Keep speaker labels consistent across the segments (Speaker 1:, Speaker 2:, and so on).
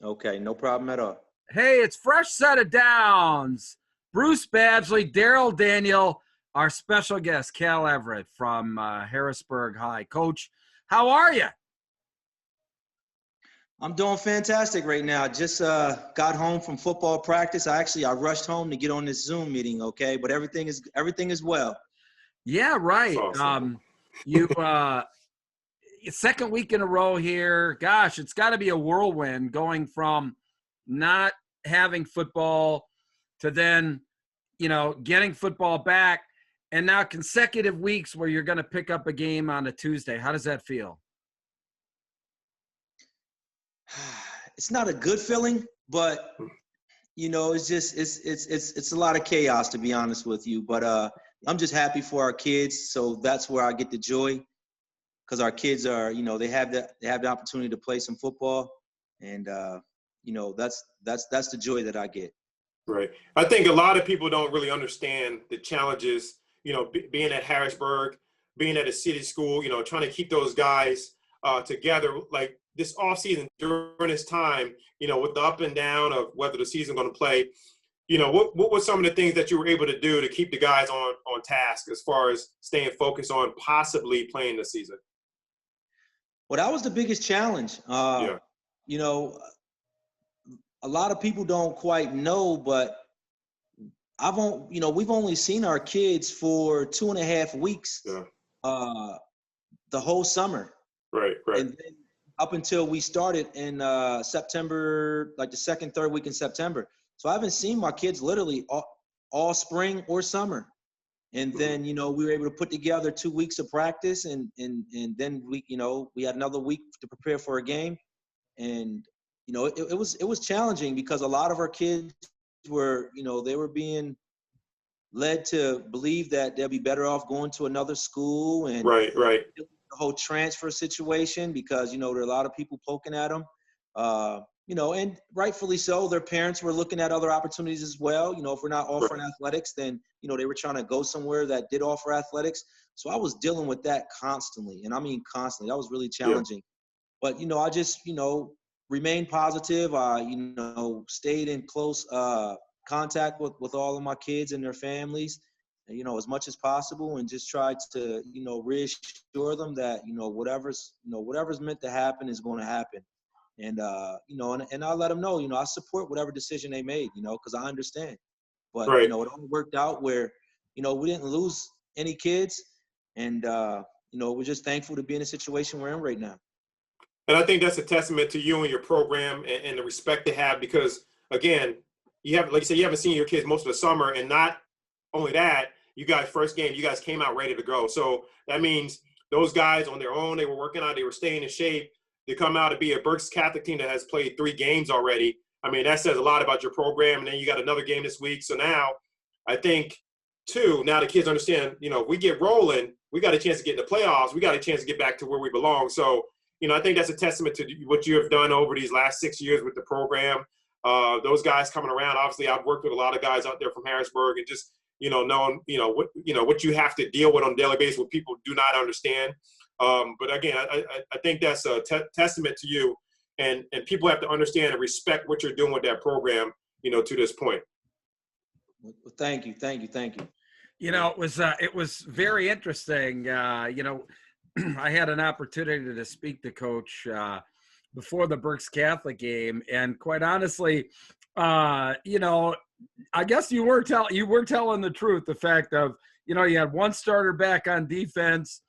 Speaker 1: Okay, no problem at all.
Speaker 2: Hey, it's Fresh Set of Downs. Bruce Badgley, Daryl Daniel, our special guest, Cal Everett from Harrisburg High. Coach, how are you?
Speaker 1: I'm doing fantastic right now. Just got home from football practice. I rushed home to get on this Zoom meeting, okay? But everything is well.
Speaker 2: Yeah, right.
Speaker 3: Awesome.
Speaker 2: You second week in a row here. Gosh, it's got to be a whirlwind going from not having football to then, getting football back, and now consecutive weeks where you're going to pick up a game on a Tuesday. How does that feel?
Speaker 1: It's not a good feeling, but it's just it's a lot of chaos, to be honest with you. But I'm just happy for our kids, so that's where I get the joy, because our kids are, they have the opportunity to play some football, and that's the joy that I get.
Speaker 3: Right. I think a lot of people don't really understand the challenges, being at Harrisburg, being at a city school, trying to keep those guys together. Like this offseason, during this time, with the up and down of whether the season's going to play, what were some of the things that you were able to do to keep the guys on task as far as staying focused on possibly playing the season?
Speaker 1: Well, that was the biggest challenge.
Speaker 3: Yeah.
Speaker 1: A lot of people don't quite know, but we've only seen our kids for 2.5 weeks.
Speaker 3: Yeah.
Speaker 1: The whole summer.
Speaker 3: Right.
Speaker 1: And then up until we started in September, like the second, third week in September. So I haven't seen my kids literally all spring or summer. And then, we were able to put together 2 weeks of practice, and then we had another week to prepare for a game. And, it was challenging, because a lot of our kids were, they were being led to believe that they'll be better off going to another school, and
Speaker 3: right.
Speaker 1: the whole transfer situation, because, there are a lot of people poking at them, and rightfully so. Their parents were looking at other opportunities as well. If we're not offering athletics, then, they were trying to go somewhere that did offer athletics. So I was dealing with that constantly. And I mean, constantly. That was really challenging. Yeah. But, I just, remained positive. I, stayed in close contact with all of my kids and their families, as much as possible, and just tried to, reassure them that, whatever's meant to happen is going to happen. And, and I let them know, I support whatever decision they made, because I understand. But,
Speaker 3: right.
Speaker 1: It all worked out where, we didn't lose any kids. And, we're just thankful to be in a situation we're in right now.
Speaker 3: And I think that's a testament to you and your program, and the respect they have, because, again, you have, like you said, you haven't seen your kids most of the summer. And not only that, you guys, first game, you guys came out ready to go. So that means those guys on their own, they were working out, they were staying in shape. They come out to be a Berks Catholic team that has played 3 games already. I mean, that says a lot about your program. And then you got another game this week. So now I think, too, now the kids understand, if we get rolling, we got a chance to get in the playoffs. We got a chance to get back to where we belong. So, I think that's a testament to what you have done over these last 6 years with the program. Those guys coming around, obviously, I've worked with a lot of guys out there from Harrisburg, and just, knowing, what you have to deal with on a daily basis, what people do not understand. But again, I think that's a testament to you, and people have to understand and respect what you're doing with that program, to this point.
Speaker 1: Well, thank you.
Speaker 2: It was very interesting. I had an opportunity to speak to Coach before the Berks Catholic game, and quite honestly, I guess you were telling the truth. The fact of, you had one starter back on defense.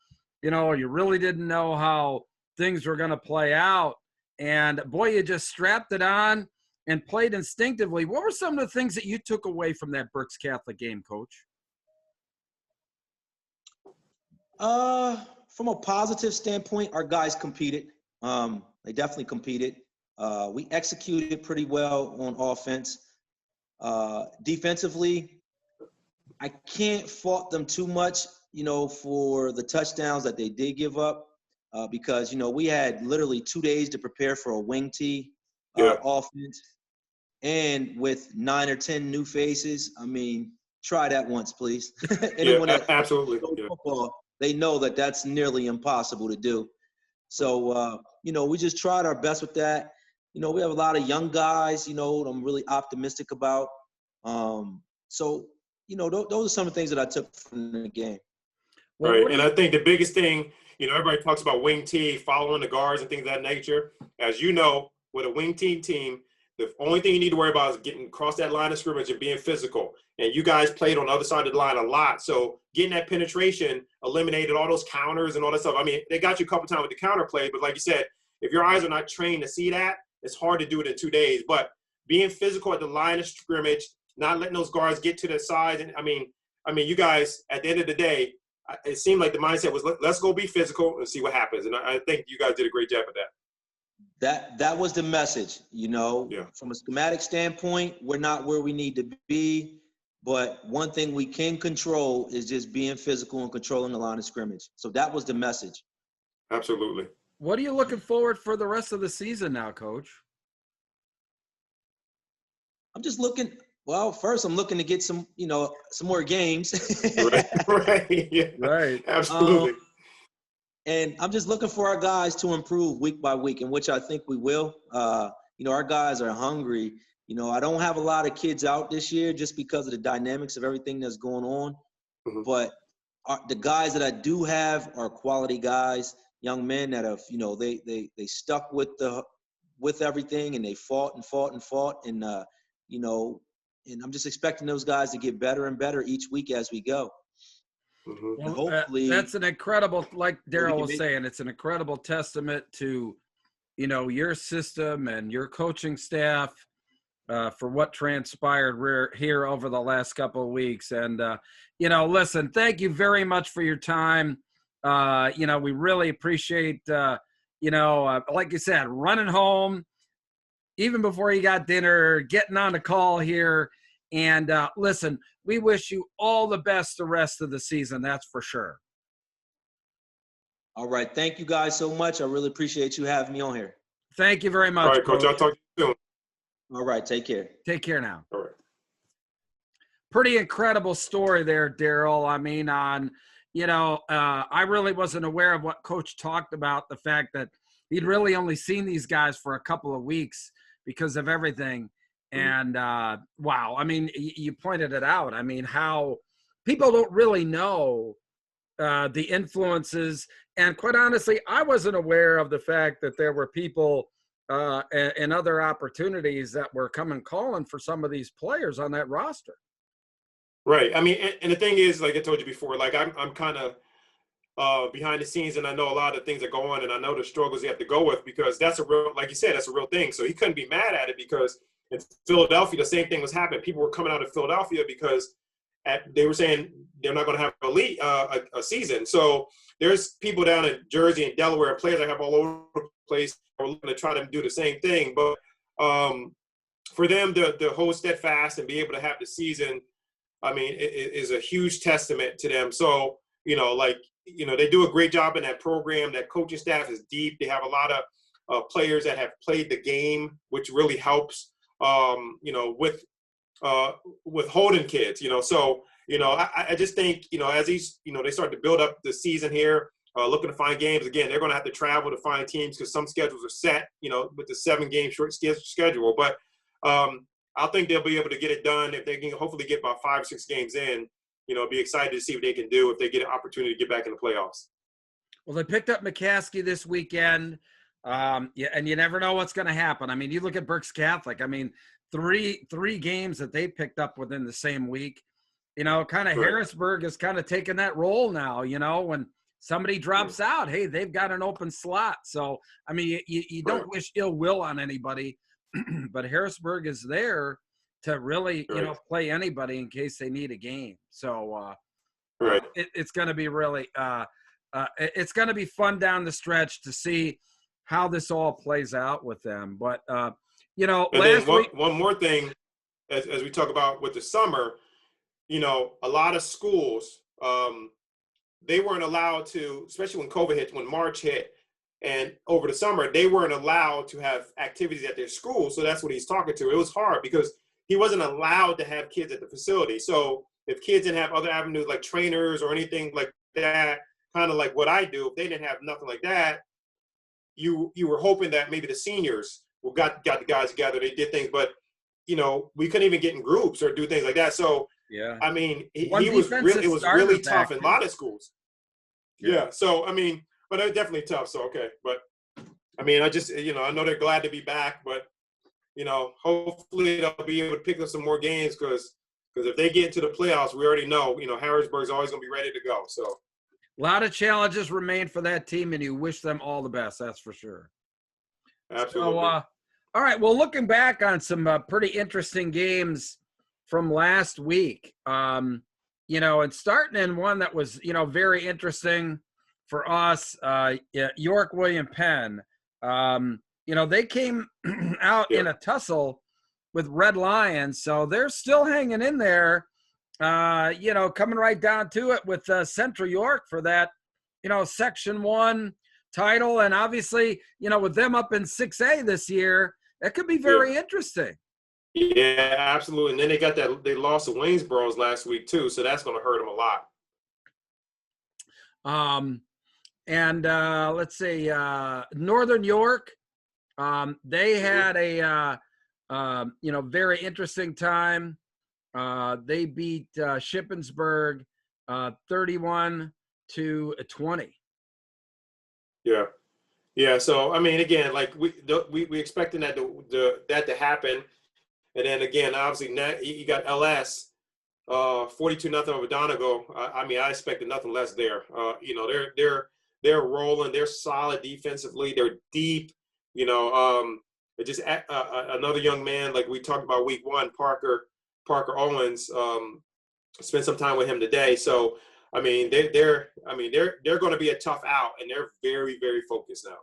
Speaker 2: You really didn't know how things were going to play out. And, boy, you just strapped it on and played instinctively. What were some of the things that you took away from that Berks Catholic game, Coach?
Speaker 1: From a positive standpoint, our guys competed. They definitely competed. We executed pretty well on offense. Defensively, I can't fault them too much, for the touchdowns that they did give up, because, we had literally 2 days to prepare for a wing tee offense. And with 9 or 10 new faces, I mean, try that once, please. Anyone
Speaker 3: absolutely.
Speaker 1: Football, they know that that's nearly impossible to do. So, we just tried our best with that. we have a lot of young guys, I'm really optimistic about. So, those are some of the things that I took from the game.
Speaker 2: Well,
Speaker 3: Right. And I think the biggest thing, everybody talks about wing T, following the guards and things of that nature. As you know, with a wing team, the only thing you need to worry about is getting across that line of scrimmage and being physical. And you guys played on the other side of the line a lot. So getting that penetration eliminated all those counters and all that stuff. I mean, they got you a couple times with the counter play, but like you said, if your eyes are not trained to see that, it's hard to do it in 2 days. But being physical at the line of scrimmage, not letting those guards get to the sides. And I mean, you guys, at the end of the day, it seemed like the mindset was, let's go be physical and see what happens. And I think you guys did a great job of that.
Speaker 1: That was the message,
Speaker 3: Yeah.
Speaker 1: From a schematic standpoint, we're not where we need to be. But one thing we can control is just being physical and controlling the line of scrimmage. So that was the message.
Speaker 3: Absolutely.
Speaker 2: what are you looking forward for the rest of the season now, Coach?
Speaker 1: I'm just looking. Well, first I'm looking to get some more games.
Speaker 3: Right. Yeah.
Speaker 2: Right.
Speaker 3: Absolutely.
Speaker 1: And I'm just looking for our guys to improve week by week, in which I think we will. Our guys are hungry. I don't have a lot of kids out this year just because of the dynamics of everything that's going on.
Speaker 3: Mm-hmm.
Speaker 1: But the guys that I do have are quality guys, young men that have, they stuck with everything, and they fought and fought and fought. And, and I'm just expecting those guys to get better and better each week as we go.
Speaker 3: Mm-hmm.
Speaker 1: Well, hopefully
Speaker 2: that's an incredible, like Daryl was saying, it's an incredible testament to, your system and your coaching staff for what transpired here over the last couple of weeks. And, listen, thank you very much for your time. We really appreciate, like you said, running home, even before you got dinner, getting on the call here. And listen, we wish you all the best the rest of the season. That's for sure.
Speaker 1: All right. Thank you guys so much. I really appreciate you having me on here.
Speaker 2: Thank you very much.
Speaker 3: All right, Coach. I'll talk to you soon.
Speaker 1: All right. Take care.
Speaker 2: Take care now.
Speaker 3: All right.
Speaker 2: Pretty incredible story there, Daryl. I mean, I really wasn't aware of what Coach talked about, the fact that he'd really only seen these guys for a couple of weeks because of everything. And wow, I mean, you pointed it out. I mean, how people don't really know the influences. And quite honestly, I wasn't aware of the fact that there were people and other opportunities that were coming calling for some of these players on that roster.
Speaker 3: Right. I mean, and the thing is, like I told you before, like I'm kind of behind the scenes, and I know a lot of things that go on, and I know the struggles you have to go with, because that's a real, like you said, that's a real thing. So he couldn't be mad at it, because in Philadelphia, the same thing was happening. People were coming out of Philadelphia because they were saying they're not going to have a season. So there's people down in Jersey and Delaware, and players I have all over the place are looking to try to do the same thing. But for them to hold steadfast and be able to have the season, I mean, it is a huge testament to them. So, they do a great job in that program. That coaching staff is deep. They have a lot of players that have played the game, which really helps, with holding kids, So, I just think, as these, they start to build up the season here, looking to find games. Again, they're going to have to travel to find teams because some schedules are set, with the 7-game short schedule. But I think they'll be able to get it done if they can hopefully get about 5 or 6 games in. Be excited to see what they can do if they get an opportunity to get back in the playoffs.
Speaker 2: Well, they picked up McCaskey this weekend. And you never know what's going to happen. I mean, you look at Berks Catholic. I mean, three games that they picked up within the same week. Kind of
Speaker 3: right.
Speaker 2: Harrisburg is kind of taking that role now. When somebody drops out, hey, they've got an open slot. So, I mean, you don't
Speaker 3: right.
Speaker 2: wish ill will on anybody, but Harrisburg is there to really,
Speaker 3: right.
Speaker 2: Play anybody in case they need a game. So,
Speaker 3: right.
Speaker 2: It's going to be really, it's going to be fun down the stretch to see how this all plays out with them. But,
Speaker 3: and
Speaker 2: last
Speaker 3: then
Speaker 2: week.
Speaker 3: One more thing, as we talk about with the summer, a lot of schools, they weren't allowed to, especially when COVID hit, when March hit, and over the summer, they weren't allowed to have activities at their school. So that's what he's talking to. It was hard because he wasn't allowed to have kids at the facility. So if kids didn't have other avenues like trainers or anything like that, kind of like what I do, if they didn't have nothing like that, you were hoping that maybe the seniors got the guys together. They did things, but we couldn't even get in groups or do things like that. So
Speaker 2: Yeah.
Speaker 3: I mean, he was
Speaker 2: defensive
Speaker 3: it was
Speaker 2: starter
Speaker 3: really
Speaker 2: back
Speaker 3: tough in a
Speaker 2: then.
Speaker 3: lot of schools. Yeah. So I mean, but it was definitely tough. So okay, but I mean, I just I know they're glad to be back, but hopefully they'll be able to pick up some more games because if they get into the playoffs, we already know Harrisburg's always going to be ready to go. So
Speaker 2: a lot of challenges remain for that team, and you wish them all the best. That's for sure.
Speaker 3: absolutely.
Speaker 2: So, all right. Well, looking back on some pretty interesting games from last week, and starting in one that was, very interesting for us, York William Penn. They came out in a tussle with Red Lions, so they're still hanging in there, coming right down to it with Central York for that, Section 1 title. And obviously, with them up in 6A this year, that could be very interesting.
Speaker 3: Yeah, absolutely. And then they lost to Waynesboro last week too, so that's going to hurt them a lot.
Speaker 2: And let's see, Northern York, they had a very interesting time. They beat Shippensburg 31-20.
Speaker 3: Yeah. So I mean, again, like we expecting that to happen, and then again, obviously now you got LS 42-0 over Donegal. I mean, I expected nothing less there. They're rolling. They're solid defensively. They're deep. Just another young man like we talked about week 1, Parker Owens. Spent some time with him today. So I mean, they're going to be a tough out, and they're very, very focused now.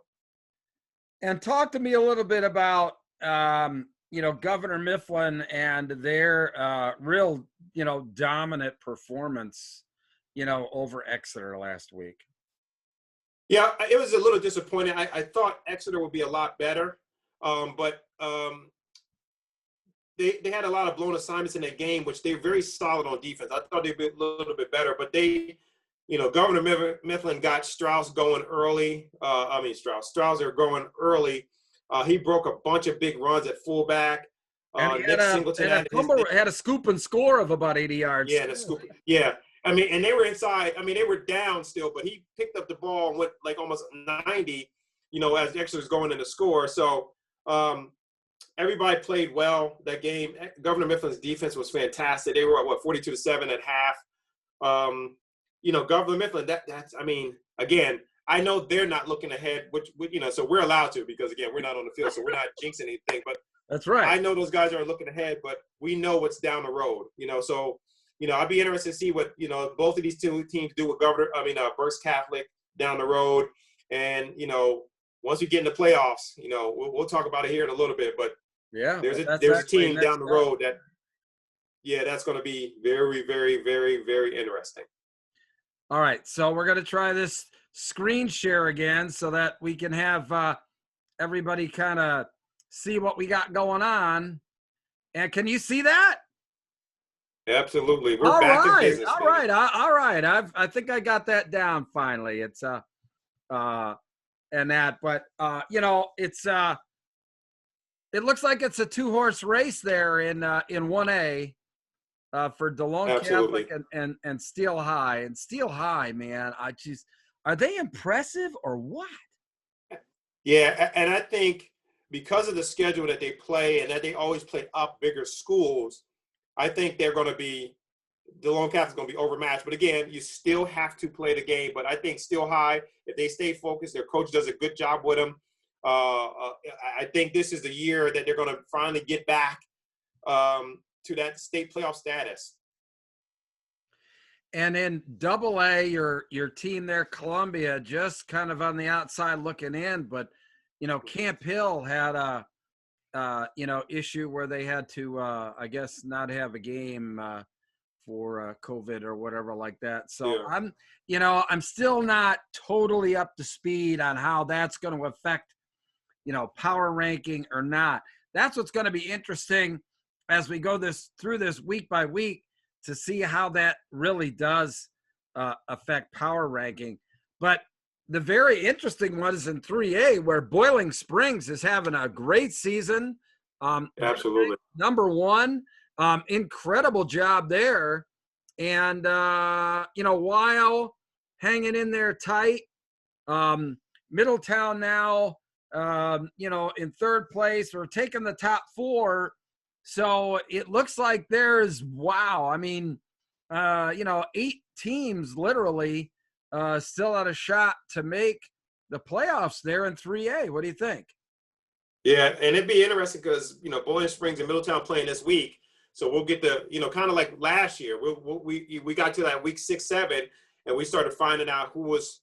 Speaker 2: And talk to me a little bit about Governor Mifflin and their real dominant performance over Exeter last week.
Speaker 3: Yeah, it was a little disappointing. I thought Exeter would be a lot better, but they had a lot of blown assignments in that game, which they're very solid on defense. I thought they'd be a little bit better, but Governor Mifflin got Strauss going early. Strauser going early. He broke a bunch of big runs at fullback.
Speaker 2: And he had a scoop and score of about 80 yards.
Speaker 3: Yeah, the scoop. Yeah. I mean, and they were inside. I mean, they were down still, but he picked up the ball and went like almost 90, as Exeter's going in the score. So everybody played well that game. Governor Mifflin's defense was fantastic. They were at 42-7 at half. Governor Mifflin, that's I mean, again, I know they're not looking ahead, which so we're allowed to because again, we're not on the field, so we're not jinxing anything. But
Speaker 2: that's right.
Speaker 3: I know those guys are looking ahead, but we know what's down the road. So I'd be interested to see what both of these two teams do with Berks Catholic down the road, and once we get in the playoffs, we'll talk about it here in a little bit. But
Speaker 2: yeah,
Speaker 3: there's a team down the road that's going to be very, very, very, very interesting.
Speaker 2: All right, so we're going to try this screen share again so that we can have everybody kind of see what we got going on. And can you see that?
Speaker 3: Absolutely. We're back in business.
Speaker 2: All right. I think I got that down finally. It's and that, but it's it looks like it's a 2-horse race there in 1A for DeLone Catholic and Steel High. And Steel High, man, are they impressive or what?
Speaker 3: Yeah, and I think because of the schedule that they play and that they always play up bigger schools, I think DeLone Catholic's going to be overmatched. But again, you still have to play the game. But I think Steel High, if they stay focused, their coach does a good job with them. I think this is the year that they're going to finally get back to that state playoff status.
Speaker 2: And in AA, your team there, Columbia, just kind of on the outside looking in. But, Camp Hill had a issue where they had to, I guess, not have a game for COVID or whatever like that. So yeah. I'm still not totally up to speed on how that's going to affect, power ranking or not. That's what's going to be interesting as we go through this week by week to see how that really does affect power ranking. But the very interesting one is in 3A, where Boiling Springs is having a great season.
Speaker 3: Absolutely.
Speaker 2: Number one, incredible job there. And, Weil hanging in there tight. Middletown now, in third place. We're taking the top four. So it looks like there's, wow. I mean, 8 teams literally still had a shot to make the playoffs there in 3A. What do you think?
Speaker 3: Yeah, and it'd be interesting because, Boiling Springs and Middletown playing this week. So we'll get the, kind of like last year, we got to that week 6, 7, and we started finding out who was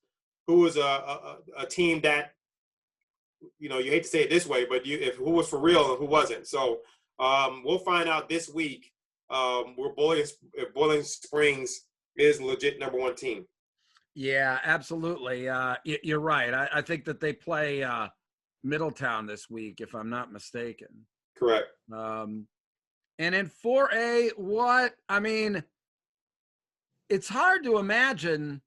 Speaker 3: a team that, you hate to say it this way, but who was for real and who wasn't. So we'll find out this week where Boiling Springs is legit number 1 team.
Speaker 2: Yeah, absolutely. You're right. I think that they play Middletown this week, if I'm not mistaken.
Speaker 3: Correct.
Speaker 2: And in 4A, it's hard to imagine,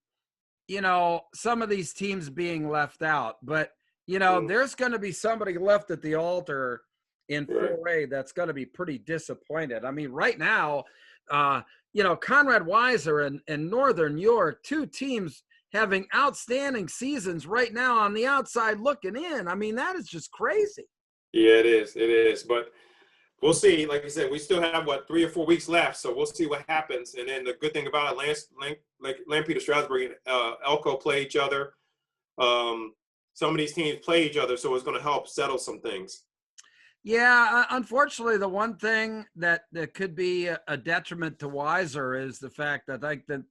Speaker 2: some of these teams being left out, but there's going to be somebody left at the altar in 4A that's going to be pretty disappointed. I mean, right now, Conrad Weiser and Northern York, 2 teams having outstanding seasons right now on the outside looking in. I mean, that is just crazy.
Speaker 3: Yeah, it is. It is. But we'll see. Like you said, we still have, 3 or 4 weeks left, so we'll see what happens. And then the good thing about it, Lampeter Stroudsburg and Elko play each other. Some of these teams play each other, so it's going to help settle some things.
Speaker 2: Yeah, unfortunately, the one thing that could be a detriment to Weiser is the fact that I think that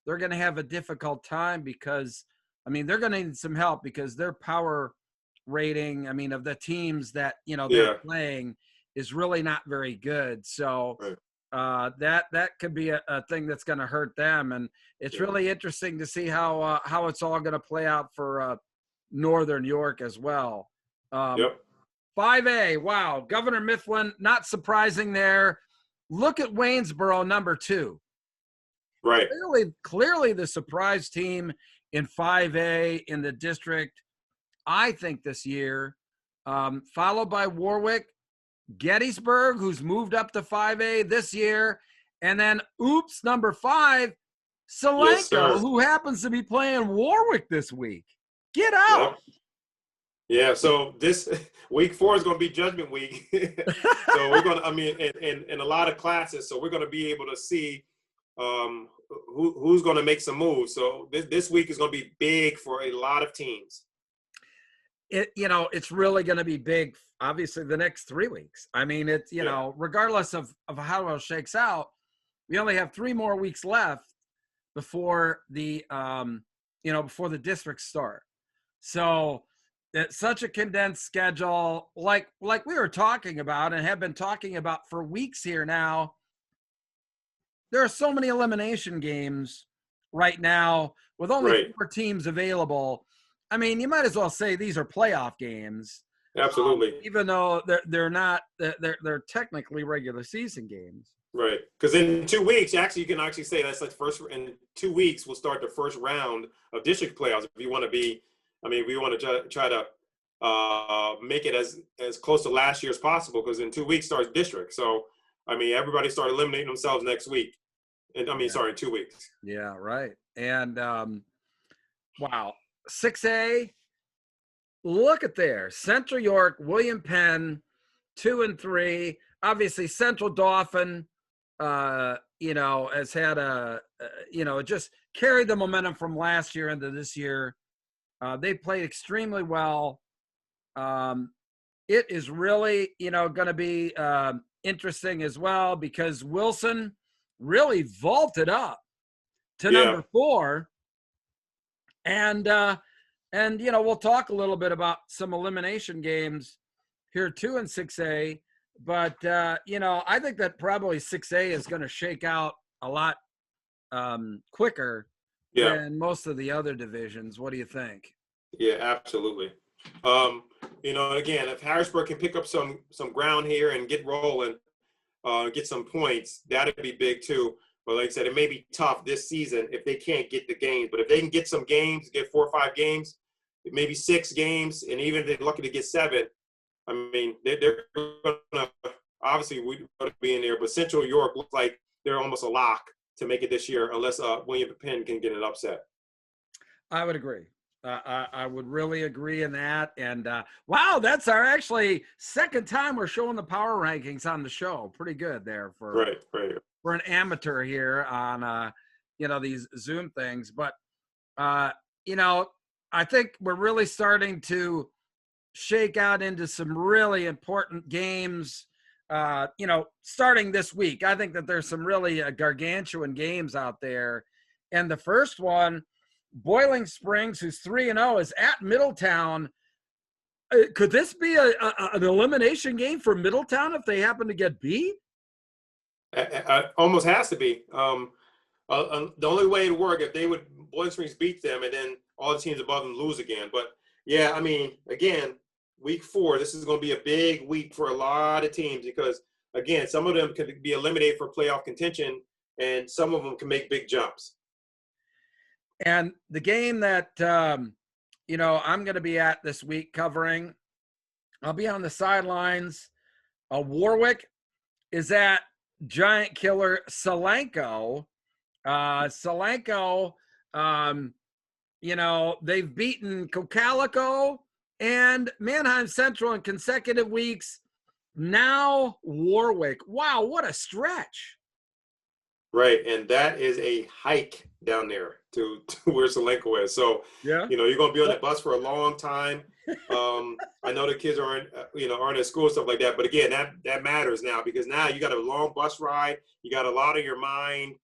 Speaker 2: they're going to have a difficult time because, they're going to need some help because their power rating, of the teams that, they're playing is really not very good. So that could be a thing that's going to hurt them. And it's really interesting to see how it's all going to play out for Northern York as well. 5A, wow. Governor Mifflin, not surprising there. Look at Waynesboro, number 2.
Speaker 3: Right.
Speaker 2: Clearly the surprise team in 5A in the district, I think, this year, followed by Warwick, Gettysburg, who's moved up to 5A this year, and then, number 5, Solanco, who happens to be playing Warwick this week. Get out.
Speaker 3: Yep. Yeah, so this week 4 is going to be judgment week. So we're going to, in a lot of classes, so we're going to be able to see who's going to make some moves. So this week is going to be big for a lot of teams.
Speaker 2: It's really going to be big, obviously, the next 3 weeks. It's, regardless of how it shakes out, we only have 3 more weeks left before the, before the districts start. So it's such a condensed schedule, like we were talking about and have been talking about for weeks here now. There are so many elimination games right now with only 4 teams available. You might as well say these are playoff games.
Speaker 3: Absolutely.
Speaker 2: Even though they're not, they're technically regular season games.
Speaker 3: Right. Because in 2 weeks, you can actually say that's like in 2 weeks, we'll start the first round of district playoffs. If you want to be, we want to try to make it as close to last year as possible, because in 2 weeks starts district. So, everybody start eliminating themselves next week. And in 2 weeks.
Speaker 2: Yeah, right. And wow, 6A, look at there. Central York, William Penn, 2 and 3. Obviously, Central Dauphin, has had just carried the momentum from last year into this year. They played extremely well. It is really, going to be interesting as well because Wilson really vaulted up to number 4. And we'll talk a little bit about some elimination games here too in 6A. But, I think that probably 6A is going to shake out a lot quicker than most of the other divisions. What do you think?
Speaker 3: Yeah, absolutely. Again, if Harrisburg can pick up some ground here and get rolling, get some points, that'd be big too. But like I said, it may be tough this season if they can't get the games. But if they can get some games, get 4 or 5 games, maybe 6 games, and even if they're lucky to get 7, I mean, they're going to obviously we're going to be in there. But Central York looks like they're almost a lock to make it this year, unless William Penn can get an upset.
Speaker 2: I would agree. I would really agree in that. And wow, that's our actually second time we're showing the power rankings on the show. Pretty good there for an amateur here on these Zoom things. But I think we're really starting to shake out into some really important games. Starting this week, I think that there's some really gargantuan games out there, and the first one, Boiling Springs, who's 3-0, is at Middletown. Could this be an elimination game for Middletown if they happen to get beat?
Speaker 3: Almost has to be. The only way it would work if Boiling Springs beat them and then all the teams above them lose again. But yeah, I mean, again, week 4, this is going to be a big week for a lot of teams because, again, some of them could be eliminated for playoff contention and some of them can make big jumps.
Speaker 2: And the game that, I'm going to be at this week covering, I'll be on the sidelines. Warwick is at Giant Killer Solanco. Solanco, they've beaten Cocalico and Manheim Central in consecutive weeks. Now Warwick. Wow, what a stretch.
Speaker 3: Right, and that is a hike down there to where Solanco is. So,
Speaker 2: yeah,
Speaker 3: you're going to be on that bus for a long time. I know the kids aren't at school and stuff like that. But again, that matters now because now you got a long bus ride. You got a lot on your mind.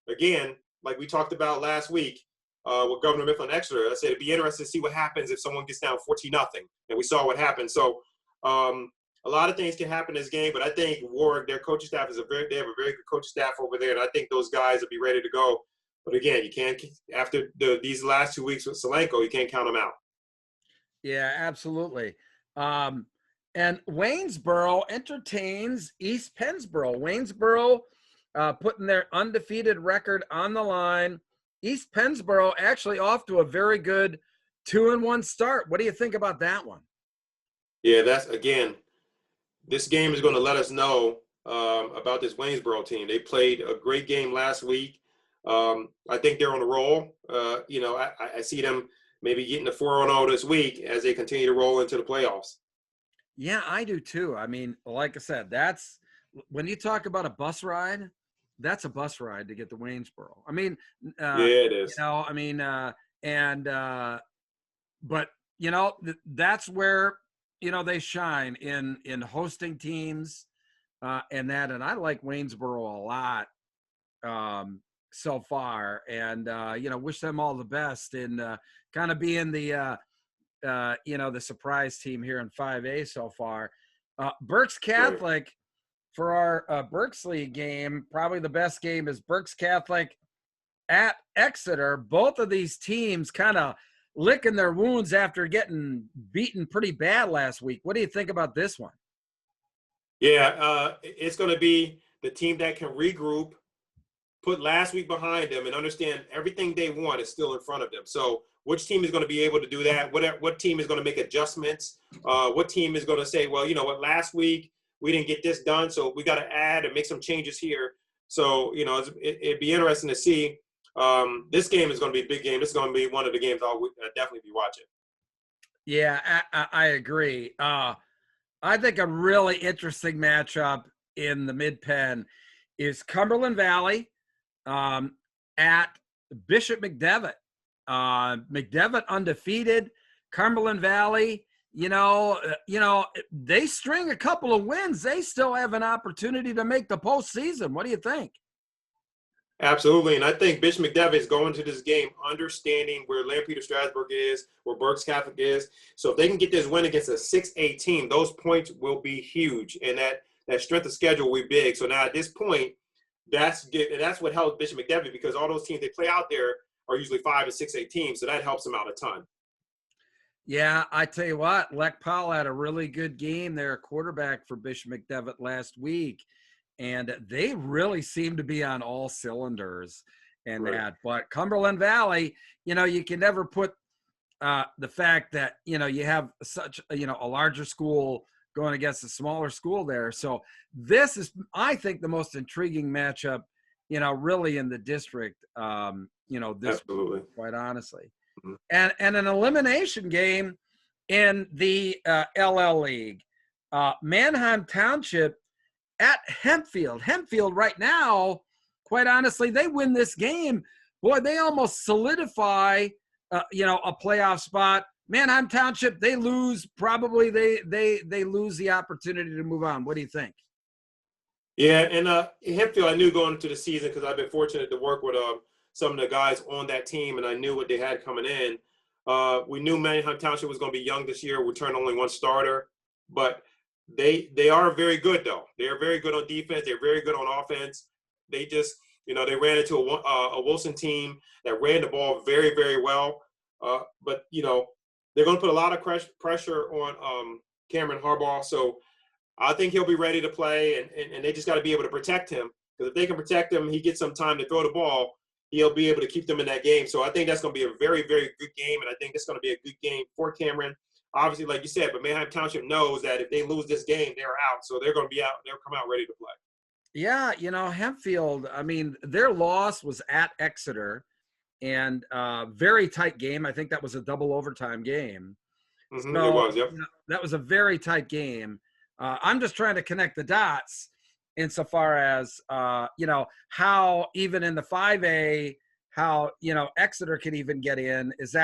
Speaker 3: Again, like we talked about last week with Governor Mifflin Exeter, I said it'd be interesting to see what happens if someone gets down 14-0. And we saw what happened. So, a lot of things can happen in this game, but I think Warwick, their coaching staff they have a very good coaching staff over there, and I think those guys will be ready to go. But again, you can't after these last 2 weeks with Solanco, you can't count them out.
Speaker 2: Yeah, absolutely. And Waynesboro entertains East Pennsboro. Waynesboro putting their undefeated record on the line. East Pennsboro actually off to a very good 2-1 start. What do you think about that one?
Speaker 3: Yeah, this game is going to let us know about this Waynesboro team. They played a great game last week. I think they're on a roll. I see them maybe getting to 4-0 this week as they continue to roll into the playoffs.
Speaker 2: Yeah, I do too. I mean, like I said, that's when you talk about a bus ride, that's a bus ride to get to Waynesboro. I mean,
Speaker 3: yeah, it is.
Speaker 2: But that's where they shine in hosting teams and that. And I like Waynesboro a lot so far, and wish them all the best in kind of being the surprise team here in 5A so far. Berks Catholic for our Berks League game, probably the best game is Berks Catholic at Exeter. Both of these teams kind of licking their wounds after getting beaten pretty bad last week. What do you think about this one?
Speaker 3: Yeah, it's going to be the team that can regroup, put last week behind them, and understand everything they want is still in front of them. So which team is going to be able to do that? What team is going to make adjustments? What team is going to say, well, you know what, last week we didn't get this done, so we got to add and make some changes here. So, it'd be interesting to see. This game is going to be a big game. This is going to be one of the games I'll definitely be watching.
Speaker 2: Yeah, I agree. I think a really interesting matchup in the Mid-Penn is Cumberland Valley at Bishop McDevitt. McDevitt undefeated. Cumberland Valley, they string a couple of wins. They still have an opportunity to make the postseason. What do you think?
Speaker 3: Absolutely, and I think Bishop McDevitt is going to this game understanding where Lampeter Strasburg is, where Berks Catholic is. So if they can get this win against a 6A team, those points will be huge, and that strength of schedule will be big. So now at this point, that's what helps Bishop McDevitt because all those teams they play out there are usually 5 and 6A teams, so that helps them out a ton.
Speaker 2: Yeah, I tell you what, Lech Powell had a really good game there, quarterback for Bishop McDevitt last week. and they really seem to be on all cylinders and
Speaker 3: Right.
Speaker 2: that. But Cumberland Valley, you can never put the fact that, you have such, a larger school going against a smaller school there. So this is, I think, the most intriguing matchup, really in the district, this
Speaker 3: Absolutely.
Speaker 2: quite honestly.
Speaker 3: Mhm.
Speaker 2: And an elimination game in the LL League. Manheim Township at Hempfield. Hempfield right now, quite honestly, they win this game. Boy, they almost solidify, a playoff spot. Manheim Township, they lose. Probably they lose the opportunity to move on. What do you think?
Speaker 3: Yeah, and Hempfield, I knew going into the season because I've been fortunate to work with some of the guys on that team, and I knew what they had coming in. We knew Manheim Township was going to be young this year. We turned only one starter, but they are very good though. They are very good on defense. They're very good on offense. They just they ran into a Wilson team that ran the ball very, very well. But they're going to put a lot of pressure on Cameron Harbaugh. So I think he'll be ready to play, and they just got to be able to protect him. Because if they can protect him, he gets some time to throw the ball, he'll be able to keep them in that game. So I think that's going to be a very, very good game, and I think it's going to be a good game for Cameron. Obviously, like you said, but Manheim Township knows that if they lose this game, they're out. So they're going to be out. They'll come out ready to play.
Speaker 2: Yeah, Hempfield, I mean, their loss was at Exeter, and very tight game. I think that was a double overtime game.
Speaker 3: Mm-hmm,
Speaker 2: So,
Speaker 3: it was, yep.
Speaker 2: That was a very tight game. I'm just trying to connect the dots insofar as, how even in the 5A, how, Exeter can even get in is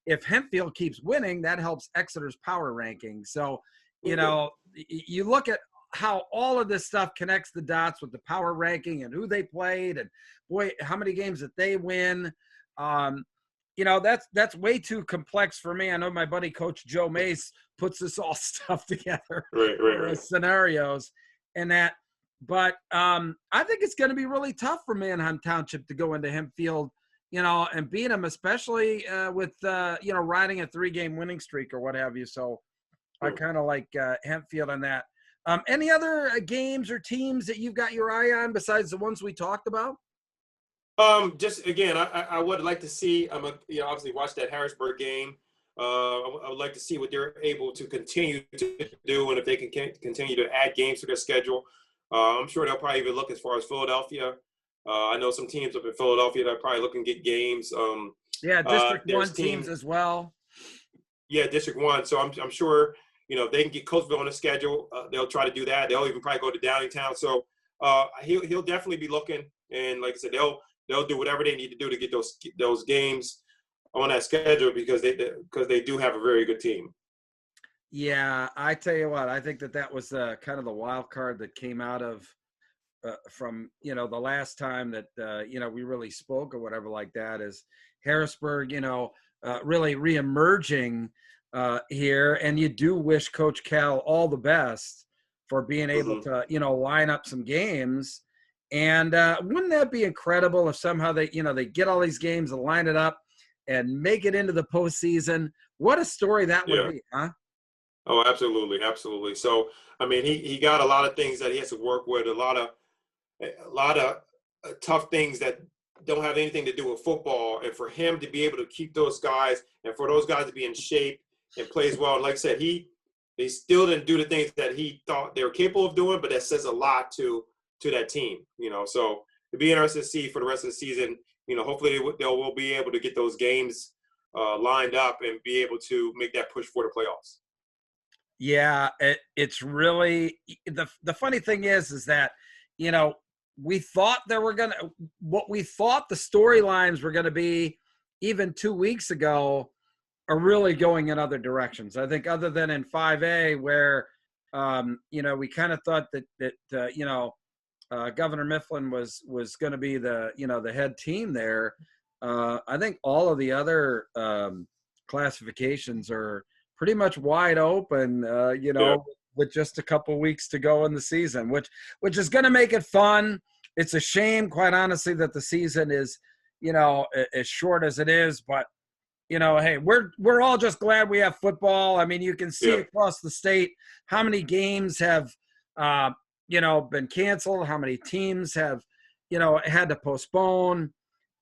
Speaker 2: if Hempfield keeps winning, that helps Exeter's power ranking. So, you look at how all of this stuff connects the dots with the power ranking and who they played and boy, how many games that they win. That's way too complex for me. I know my buddy Coach Joe Mace puts this all stuff together,
Speaker 3: right.
Speaker 2: Scenarios and that. But I think it's going to be really tough for Manheim Township to go into Hempfield, and beat them, especially with riding a 3-game winning streak or what have you. So I kind of like Hempfield on that. Any other games or teams that you've got your eye on besides the ones we talked about?
Speaker 3: Just again, I would like to see. Obviously watch that Harrisburg game. I would like to see what they're able to continue to do, and if they can continue to add games to their schedule. I'm sure they'll probably even look as far as Philadelphia. I know some teams up in Philadelphia that are probably looking to get games.
Speaker 2: District 1 teams as well.
Speaker 3: Yeah, District 1. So I'm sure if they can get Coatesville on the schedule, they'll try to do that. They'll even probably go to Downingtown. So he'll definitely be looking, and like I said, they'll do whatever they need to do to get those games on that schedule because they do have a very good team.
Speaker 2: Yeah, I tell you what, I think that was kind of the wild card that came out of from the last time that we really spoke or whatever like that is Harrisburg, really reemerging here, and you do wish Coach Cal all the best for being able to line up some games. And wouldn't that be incredible if somehow they get all these games and line it up and make it into the postseason? What a story that would be, huh?
Speaker 3: Oh, absolutely, absolutely. So, I mean, he got a lot of things that he has to work with, a lot of tough things that don't have anything to do with football, and for him to be able to keep those guys and for those guys to be in shape and play as well. And like I said, they still didn't do the things that he thought they were capable of doing, but that says a lot to that team, So it'd be interesting to see for the rest of the season. Hopefully they will be able to get those games lined up and be able to make that push for the playoffs.
Speaker 2: Yeah, it's really the funny thing is that we thought what we thought the storylines were gonna be even 2 weeks ago are really going in other directions. I think other than in 5A where we kind of thought that Governor Mifflin was going to be the head team there. I think all of the other classifications are pretty much wide open, with just a couple weeks to go in the season, which is going to make it fun. It's a shame, quite honestly, that the season is, as short as it is, but hey, we're all just glad we have football. I mean, you can see across the state how many games have been canceled, how many teams have, had to postpone.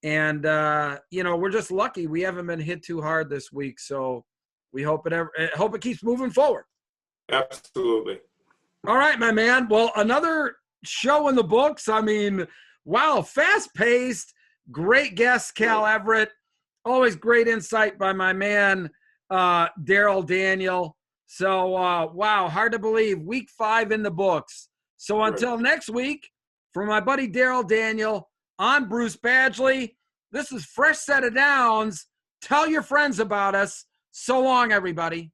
Speaker 2: And, we're just lucky we haven't been hit too hard this week. So we hope it keeps moving forward.
Speaker 3: Absolutely.
Speaker 2: All right, my man. Well, another show in the books. I mean, wow, fast-paced, great guest, Cal Everett. Always great insight by my man, Daryl Daniel. So, wow, hard to believe. Week 5 in the books. So until next week, for my buddy Daryl Daniel, I'm Bruce Badgley. This is Fresh Set of Downs. Tell your friends about us. So long, everybody.